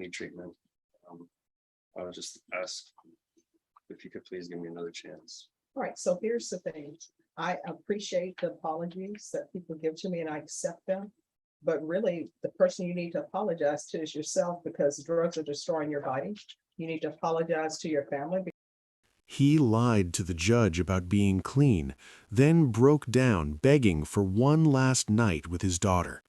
any treatment. I would just ask if you could please give me another chance. All right, so here's the thing. I appreciate the apologies that people give to me and I accept them. But really, the person you need to apologize to is yourself, because drugs are destroying your body. You need to apologize to your family. He lied to the judge about being clean, then broke down begging for one last night with his daughter.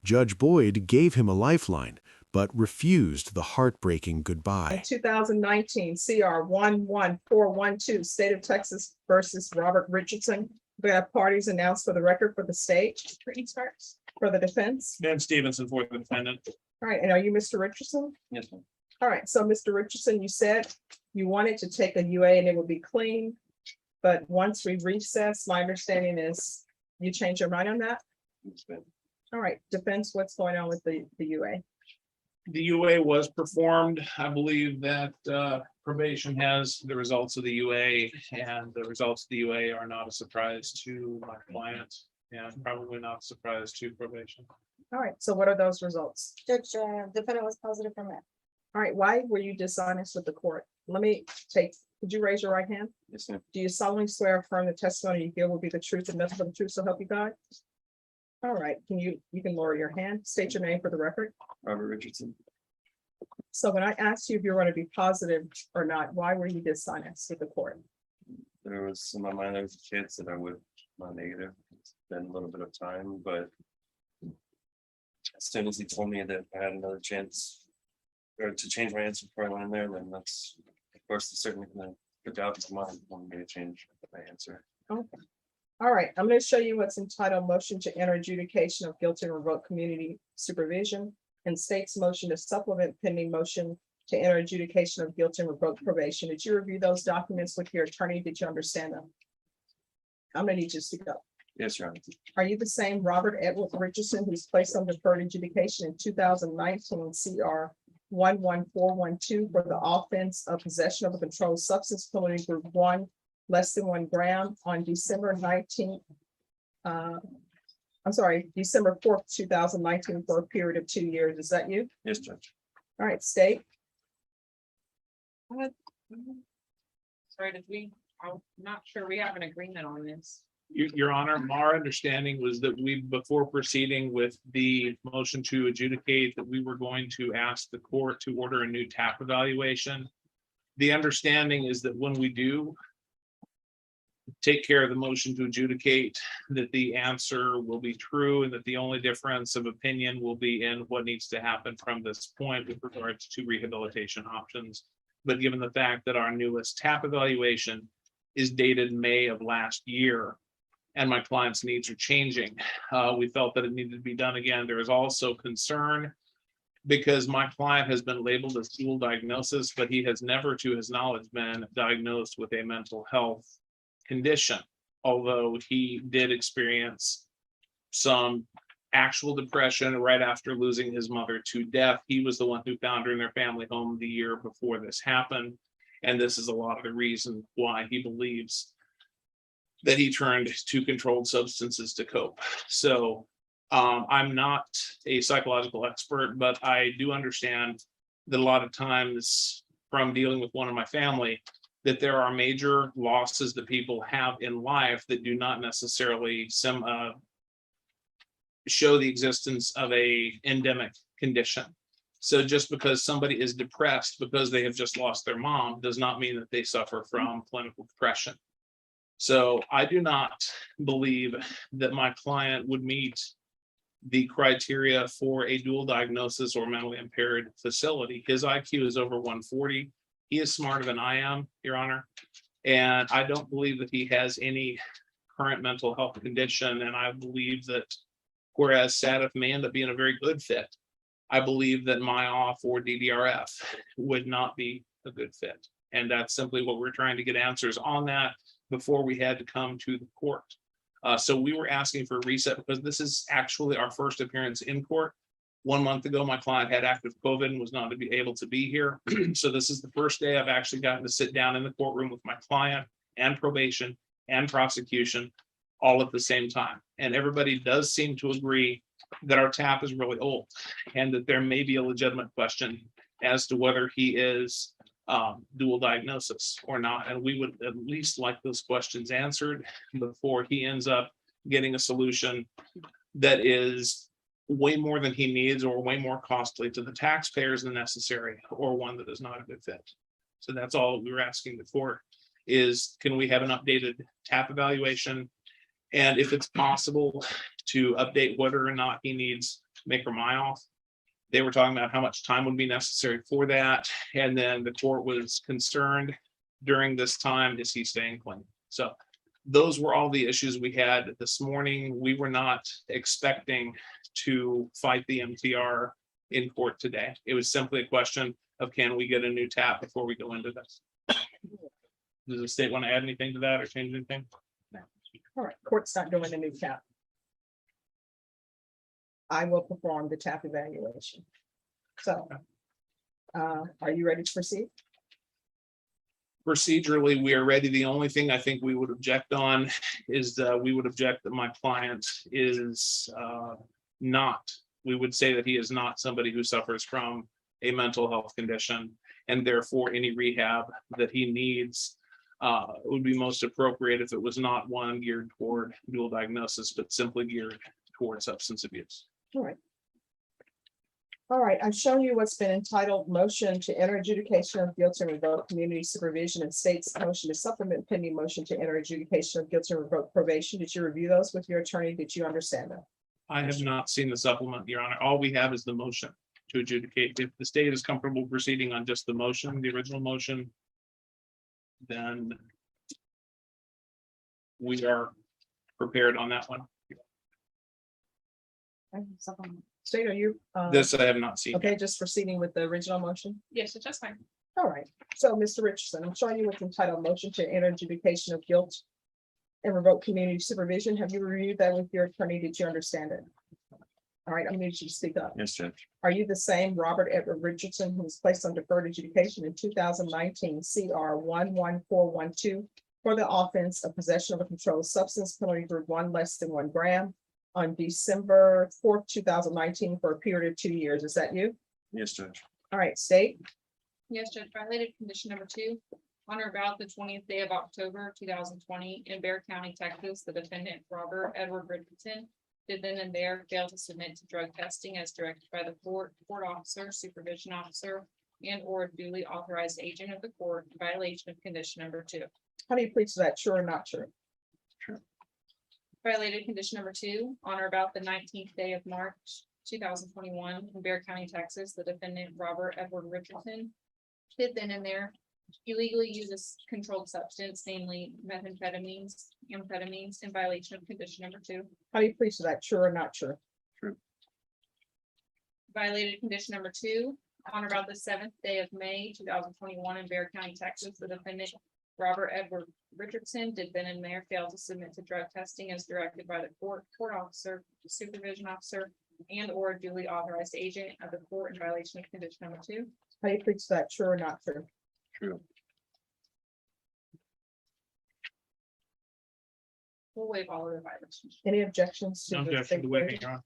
Judge Boyd gave him a lifeline, but refused the heartbreaking goodbye. In 2019, CR 11412, State of Texas versus Robert Richardson. We have parties announced for the record for the state. For the defense. Ben Stevenson for the defendant. All right, and are you Mr. Richardson? Yes, ma'am. All right, so Mr. Richardson, you said you wanted to take a UA and it would be clean. But once we recess, my understanding is you changed your mind on that? Yes, ma'am. All right, defense, what's going on with the UA? The UA was performed. I believe that probation has the results of the UA, and the results of the UA are not a surprise to my client, and probably not a surprise to probation. All right, so what are those results? Judge, defendant was positive for meth. All right, why were you dishonest with the court? Could you raise your right hand? Yes, ma'am. Do you solemnly swear or affirm the testimony you give will be the truth and nothing but the truth, so help you God? All right, you can lower your hand, state your name for the record. Robert Richardson. So when I asked you if you were going to be positive or not, why were you dishonest with the court? There was in my mind, there was a chance that I would not negative. It's been a little bit of time, but as soon as he told me that I had another chance or to change my answer before I went in there, then that's, of course, certainly gonna put doubt in my mind when me to change my answer. Okay. All right, I'm going to show you what's entitled motion to enter adjudication of guilty and revoke community supervision, and state's motion to supplement pending motion to enter adjudication of guilty and revoke probation. Did you review those documents with your attorney? Did you understand them? I'm going to need you to speak up. Yes, Your Honor. Are you the same Robert Edward Richardson who's placed on deferred adjudication in 2019 CR 11412 for the offense of possession of a controlled substance, penalty group 1, less than 1 gram on December 19th? December 4th, 2019 for a period of 2 years. Is that you? Yes, Judge. All right, state. Sorry, I'm not sure we have an agreement on this. Your Honor, our understanding was that before proceeding with the motion to adjudicate, that we were going to ask the court to order a new TAP evaluation. The understanding is that when we do take care of the motion to adjudicate, that the answer will be true and that the only difference of opinion will be in what needs to happen from this point with regards to rehabilitation options. But given the fact that our newest TAP evaluation is dated May of last year, and my client's needs are changing, we felt that it needed to be done again. There is also concern because my client has been labeled as dual diagnosis, but he has never, to his knowledge, been diagnosed with a mental health condition, although he did experience some actual depression right after losing his mother to death. He was the one who found her in their family home the year before this happened. And this is a lot of the reason why he believes that he turned to controlled substances to cope. So I'm not a psychological expert, but I do understand that a lot of times from dealing with one in my family, that there are major losses that people have in life that do not necessarily show the existence of a endemic condition. So just because somebody is depressed because they have just lost their mom does not mean that they suffer from clinical depression. So I do not believe that my client would meet the criteria for a dual diagnosis or mentally impaired facility. His IQ is over 140. He is smarter than I am, Your Honor. And I don't believe that he has any current mental health condition. And I believe that whereas SATF may end up being a very good fit, I believe that MyOff or DDRF would not be a good fit. And that's simply what we're trying to get answers on that before we had to come to the court. So we were asking for a reset because this is actually our first appearance in court. 1 month ago, my client had active COVID and was not able to be here. So this is the first day I've actually gotten to sit down in the courtroom with my client and probation and prosecution all at the same time. And everybody does seem to agree that our TAP is really old and that there may be a legitimate question as to whether he is dual diagnosis or not. And we would at least like those questions answered before he ends up getting a solution that is way more than he needs or way more costly to the taxpayers than necessary, or one that is not a good fit. So that's all we were asking the court is, can we have an updated TAP evaluation? And if it's possible to update whether or not he needs make or my off. They were talking about how much time would be necessary for that. And then the court was concerned during this time, is he staying clean? So those were all the issues we had this morning. We were not expecting to fight the MTR in court today. It was simply a question of, can we get a new TAP before we go into this? Does the state want to add anything to that or change anything? All right, court's not doing a new TAP. I will perform the TAP evaluation. So, are you ready to proceed? Procedurally, we are ready. The only thing I think we would object on is we would object that my client is not, we would say that he is not somebody who suffers from a mental health condition, and therefore any rehab that he needs would be most appropriate if it was not one geared toward dual diagnosis, but simply geared toward substance abuse. All right. All right, I've shown you what's been entitled motion to enter adjudication of guilt and revoke community supervision, and state's motion to supplement pending motion to enter adjudication of guilt and revoke probation. Did you review those with your attorney? Did you understand them? I have not seen the supplement, Your Honor. All we have is the motion to adjudicate. If the state is comfortable proceeding on just the motion, the original motion, then we are prepared on that one. State, are you? This I have not seen. Okay, just proceeding with the original motion? Yes, it's just fine. All right, so Mr. Richardson, I'm showing you what's entitled motion to enter adjudication of guilt and revoke community supervision. Have you reviewed that with your attorney? Did you understand it? All right, I need you to speak up. Yes, Judge. Are you the same Robert Edward Richardson who was placed on deferred adjudication in 2019 CR 11412 for the offense of possession of a controlled substance, penalty group 1 less than 1 gram, on December 4th, 2019 for a period of 2 years? Is that you? Yes, Judge. All right, state. Yes, Judge, violated condition number 2. On or about the 20th day of October 2020 in Bear County, Texas, the defendant Robert Edward Richardson did then and there fail to submit to drug testing as directed by the court officer, supervision officer, and or duly authorized agent of the court in violation of condition number 2. How do you plead to that? True or not true? Violated condition number 2, on or about the 19th day of March 2021 in Bear County, Texas, the defendant Robert Edward Richardson did then and there illegally use a controlled substance, namely methamphetamines, amphetamines, in violation of condition number 2. How do you plead to that? True or not true? Violated condition number 2, on or about the 7th day of May 2021 in Bear County, Texas, the defendant Robert Edward Richardson did then and there fail to submit to drug testing as directed by the court officer, supervision officer, and or duly authorized agent of the court in violation of condition number 2. How do you plead to that? True or not true? True. We'll waive all of the violations. Any objections to No the objection state to waiving, version? Your Honor.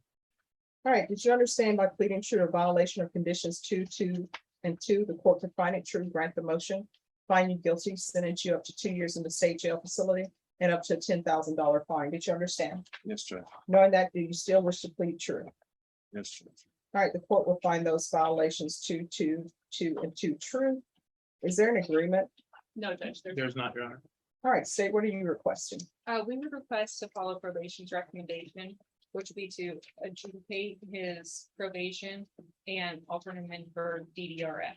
All right, did you understand by pleading true to violation of conditions 2, 2, and 2, the court could find it true, grant the motion, find you guilty, sentence you up to 2 years in the state jail facility, and up to a $10,000 fine? Did you understand? Yes, Judge. Knowing that, do you still wish to plead true? Yes, Judge. All right, the court will find those violations 2, 2, 2, and 2 true. Is there an agreement? No, Judge, There's not, Your Honor. All right, state, what are you requesting? we would request to follow probation's recommendation, which would be to adjudicate his probation and alternate him for DDRF.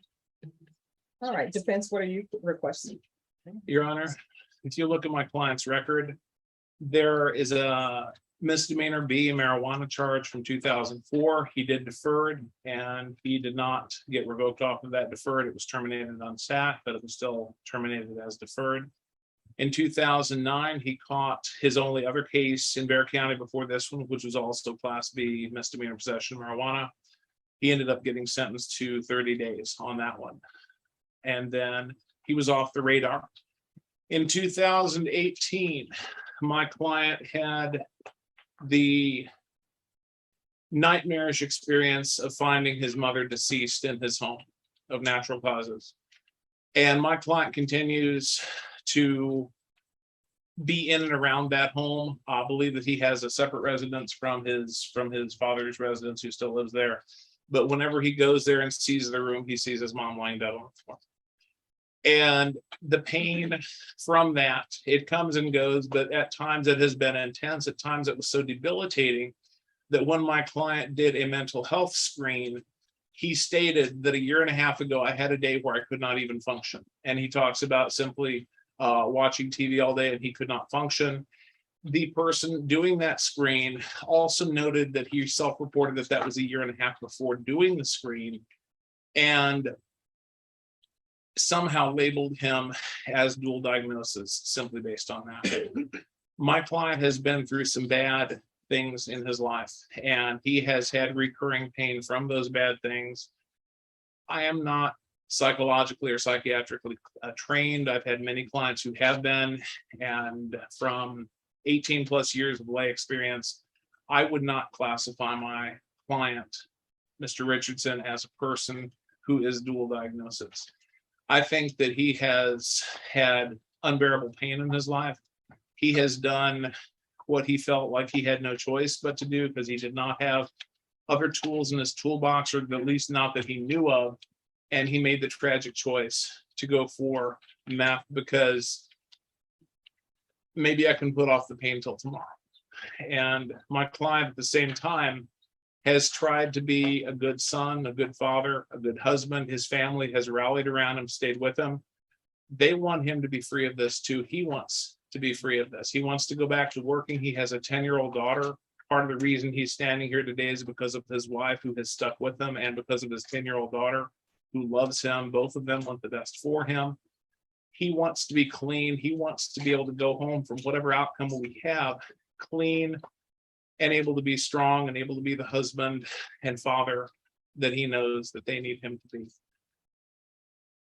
All right, defense, what are you requesting? Your Honor, if you look at my client's record, there is a misdemeanor B marijuana charge from 2004. He did deferred and he did not get revoked off of that deferred. It was terminated on SAT, but it was still terminated as deferred. In 2009, he caught his only other case in Bear County before this one, which was also Class B misdemeanor possession of marijuana. He ended up getting sentenced to 30 days on that one. And then he was off the radar. In 2018, my client had the nightmarish experience of finding his mother deceased in his home. of natural causes. And my client continues to be in and around that home. I believe that he has a separate residence from his father's residence, who still lives there. But whenever he goes there and sees the room, he sees his mom lying dead on the floor. And the pain from that, it comes and goes, but at times it has been intense. At times it was so debilitating that when my client did a mental health screen, he stated that a year and a half ago, I had a day where I could not even function. And he talks about simply watching TV all day and he could not function. The person doing that screen also noted that he self-reported that that was a year and a half before doing the screen, and somehow labeled him as dual diagnosis simply based on that. My client has been through some bad things in his life, and he has had recurring pain from those bad things. I am not psychologically or psychiatrically trained. I've had many clients who have been, and from 18 plus years of lay experience, I would not classify my client, Mr. Richardson, as a person who is dual diagnosis. I think that he has had unbearable pain in his life. He has done what he felt like he had no choice but to do, because he did not have other tools in his toolbox, or at least not that he knew of. And he made the tragic choice to go for meth, because maybe I can put off the pain till tomorrow. And my client at the same time has tried to be a good son, a good father, a good husband. His family has rallied around him, stayed with him. They want him to be free of this too. He wants to be free of this. He wants to go back to working. He has a 10-year-old daughter. Part of the reason he's standing here today is because of his wife, who has stuck with him, and because of his 10-year-old daughter, who loves him. Both of them want the best for him. He wants to be clean. He wants to be able to go home from whatever outcome we have, clean and able to be strong and able to be the husband and father that he knows that they need him to be.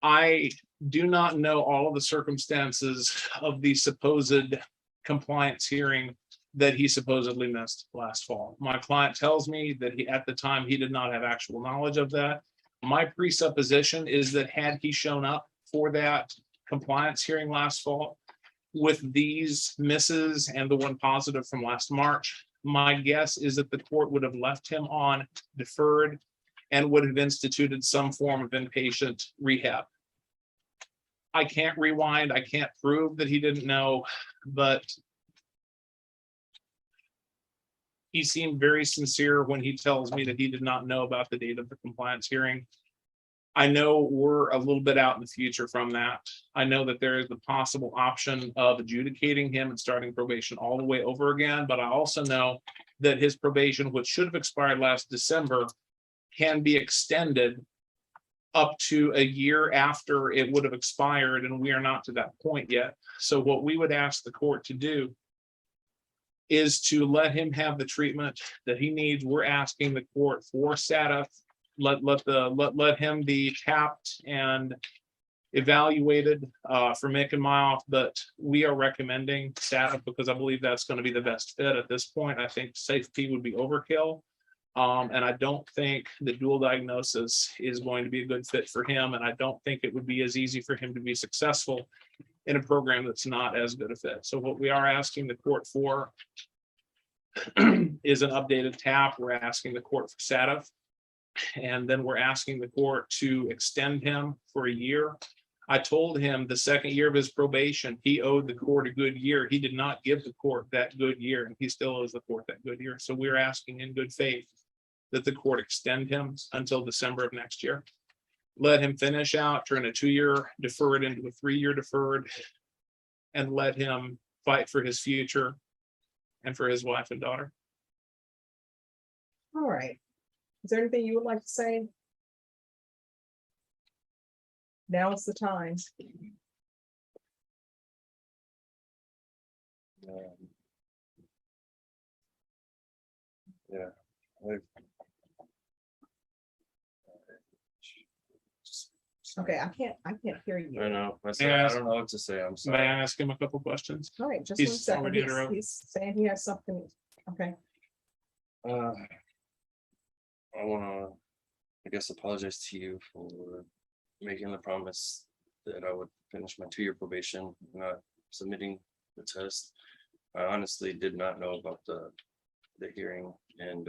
I do not know all of the circumstances of the supposed compliance hearing that he supposedly missed last fall. My client tells me that at the time he did not have actual knowledge of that. My presupposition is that had he shown up for that compliance hearing last fall with these misses and the one positive from last March, my guess is that the court would have left him on deferred and would have instituted some form of inpatient rehab. I can't rewind. I can't prove that he didn't know, but he seemed very sincere when he tells me that he did not know about the date of the compliance hearing. I know we're a little bit out in the future from that. I know that there is the possible option of adjudicating him and starting probation all the way over again, but I also know that his probation, which should have expired last December, can be extended up to a year after it would have expired, and we are not to that point yet. So what we would ask the court to do is to let him have the treatment that he needs. We're asking the court for SATF. Let him be tapped and evaluated for Mick and Myoff, but we are recommending SATF because I believe that's going to be the best fit at this point. I think safety would be overkill. And I don't think the dual diagnosis is going to be a good fit for him. And I don't think it would be as easy for him to be successful in a program that's not as good a fit. So what we are asking the court for is an updated TAP. We're asking the court for SATF. And then we're asking the court to extend him for a year. I told him the second year of his probation, he owed the court a good year. He did not give the court that good year, and he still owes the court that good year. So we're asking in good faith that the court extend him until December of next year. Let him finish out, turn a 2-year deferred into a 3-year deferred, and let him fight for his future and for his wife and daughter. All right. Is there anything you would like to say? Now is the time. Yeah. Okay, I can't hear I you. know. I Yeah. don't know what to say. I'm May sorry. I ask him a couple questions? All right, just He's 1 second. already interrupted. He's saying he has something. Okay, I want to, I guess, apologize to you for making the promise that I would finish my 2-year probation, not submitting the test. I honestly did not know about the hearing and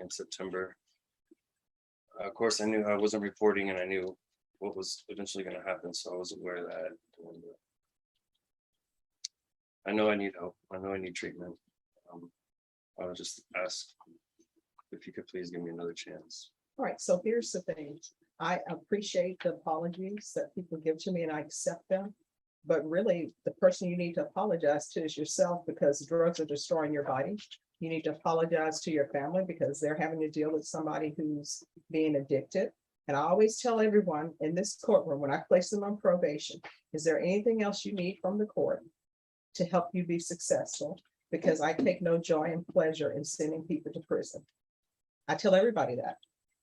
in September. Of course, I knew I wasn't reporting and I knew what was eventually going to happen, so I was aware of that. And, I know I need help. I know I need treatment. I would just ask if you could please give me another chance. All right, so here's the thing. I appreciate the apologies that people give to me and I accept them. But really, the person you need to apologize to is yourself because drugs are destroying your body. You need to apologize to your family because they're having to deal with somebody who's being addicted. And I always tell everyone in this courtroom, when I place them on probation, is there anything else you need from the court to help you be successful? Because I take no joy and pleasure in sending people to prison. I tell everybody that,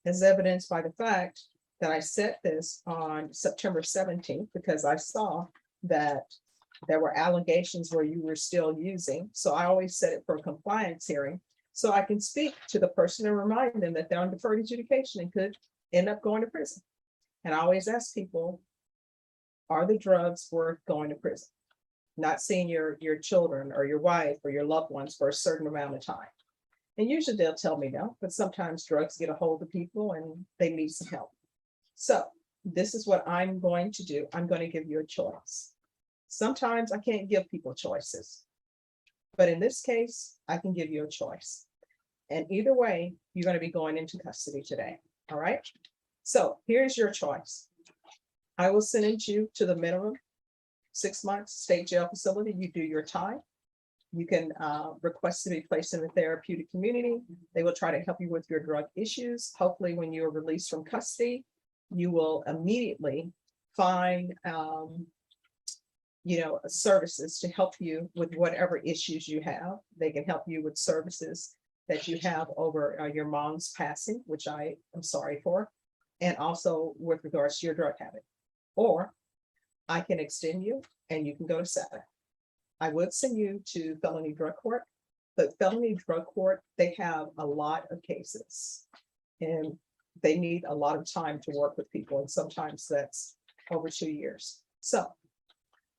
as evidenced by the fact that I set this on September 17th, because I saw that there were allegations where you were still using. So I always set it for a compliance hearing. So I can speak to the person and remind them that they're on deferred adjudication and could end up going to prison. And I always ask people, are the drugs worth going to prison? Not seeing your children or your wife or your loved ones for a certain amount of time. And usually they'll tell me no, but sometimes drugs get a hold of people and they need some help. So this is what I'm going to do. I'm going to give you a choice. Sometimes I can't give people choices, but in this case, I can give you a choice. And either way, you're going to be going into custody today. All right. So here's your choice. I will send you to the minimum 6 months state jail facility. You do your time. You can request to be placed in the therapeutic community. They will try to help you with your drug issues. Hopefully, when you are released from custody, you will immediately find services to help you with whatever issues you have. They can help you with services that you have over your mom's passing, which I am sorry for, and also with regards to your drug habit. Or I can extend you and you can go to SATF. I would send you to felony drug court, but felony drug court, they have a lot of cases and they need a lot of time to work with people. And sometimes that's over 2 years. So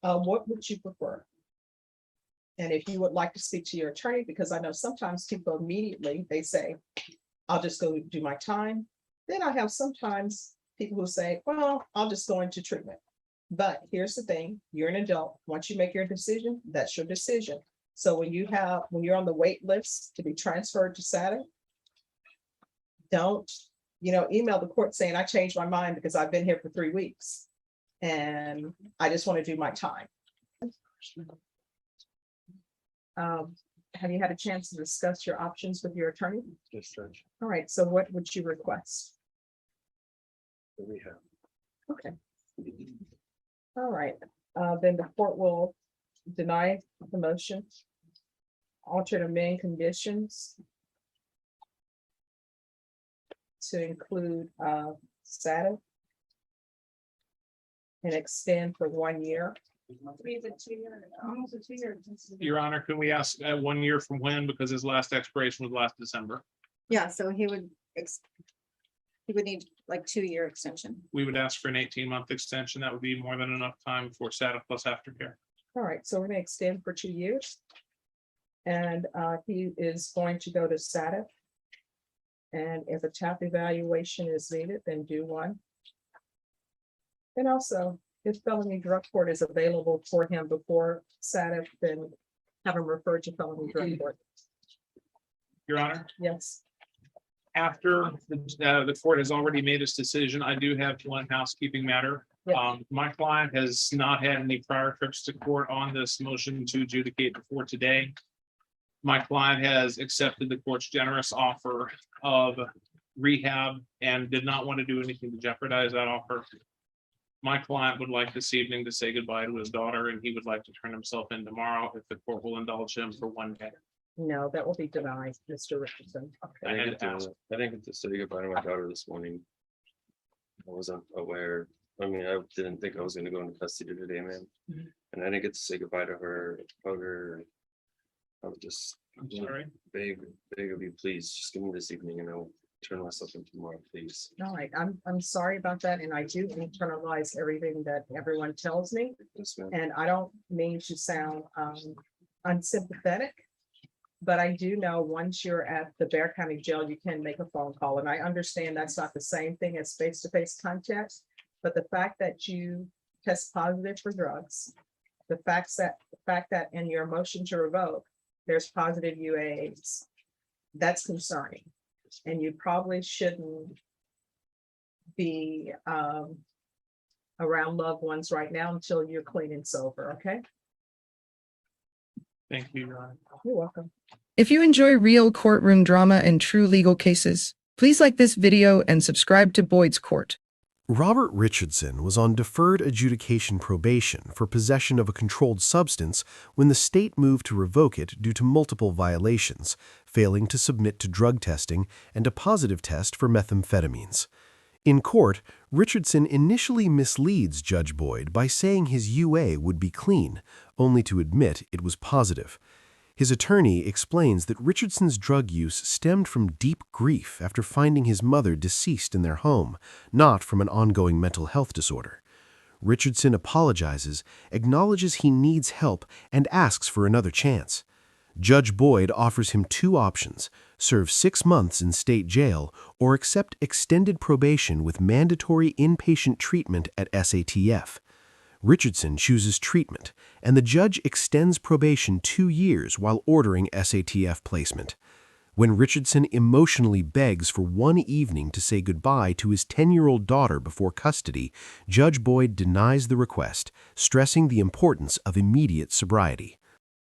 what would you prefer? And if you would like to speak to your attorney, because I know sometimes people immediately, they say, I'll just go do my time. Then I have sometimes people who say, well, I'll just go into treatment. But here's the thing, you're an adult. Once you make your decision, that's your decision. So when you're on the wait list to be transferred to SATF, don't, email the court saying I changed my mind because I've been here for 3 weeks and I just want to do my time. Have you had a chance to discuss your options with your attorney? Yes, Judge. All right, so what would you request? We have. Okay. All right, then the court will deny the motion. Alter the main conditions to include SATF and extend for 1 year. Almost a 2 year. Your Honor, can we ask 1 year from when? Because his last expiration was last December. Yeah, so he would need like 2 year extension. We would ask for an 18-month extension. That would be more than enough time for SATF plus aftercare. All right, so we're gonna extend for 2 years. And he is going to go to SATF. And if a TAP evaluation is needed, then do one. And also, if felony drug court is available for him before SATF, then have him referred to felony drug court. Your Honor, Yes. after the court has already made its decision, I do have one housekeeping matter. Yeah. My client has not had any prior trips to court on this motion to adjudicate before today. My client has accepted the court's generous offer of rehab and did not want to do anything to jeopardize that offer. My client would like this evening to say goodbye to his daughter, and he would like to turn himself in tomorrow if the court will indulge him for 1 day. No, that will be denied, Mr. Richardson. Okay. I had to ask. I didn't get to say goodbye to my daughter this morning. I wasn't aware. I mean, I didn't think I was gonna go into custody today, man. Mhm. And I didn't get to say goodbye to her, hug her. I would just I'm sorry. beg of you, please, just give me this evening and turn myself into more, please. All right, I'm sorry about that, and I do internalize everything that everyone tells me, Yes, ma'am. and I don't mean to sound unsympathetic. But I do know once you're at the Bear County Jail, you can make a phone call, and I understand that's not the same thing as face-to-face contact. But the fact that you test positive for drugs, the fact that in your motion to revoke, there's positive UAs, that's concerning. And you probably shouldn't be around loved ones right now until you're clean and sober, okay? Thank you, Your Honor. You're welcome. If you enjoy real courtroom drama and true legal cases, please like this video and subscribe to Boyd's Court. Robert Richardson was on deferred adjudication probation for possession of a controlled substance when the state moved to revoke it due to multiple violations, failing to submit to drug testing and a positive test for methamphetamines. In court, Richardson initially misleads Judge Boyd by saying his UA would be clean, only to admit it was positive. His attorney explains that Richardson's drug use stemmed from deep grief after finding his mother deceased in their home, not from an ongoing mental health disorder. Richardson apologizes, acknowledges he needs help, and asks for another chance. Judge Boyd offers him two options: serve 6 months in state jail or accept extended probation with mandatory inpatient treatment at SATF. Richardson chooses treatment, and the judge extends probation 2 years while ordering SATF placement. When Richardson emotionally begs for one evening to say goodbye to his 10-year-old daughter before custody, Judge Boyd denies the request, stressing the importance of immediate sobriety.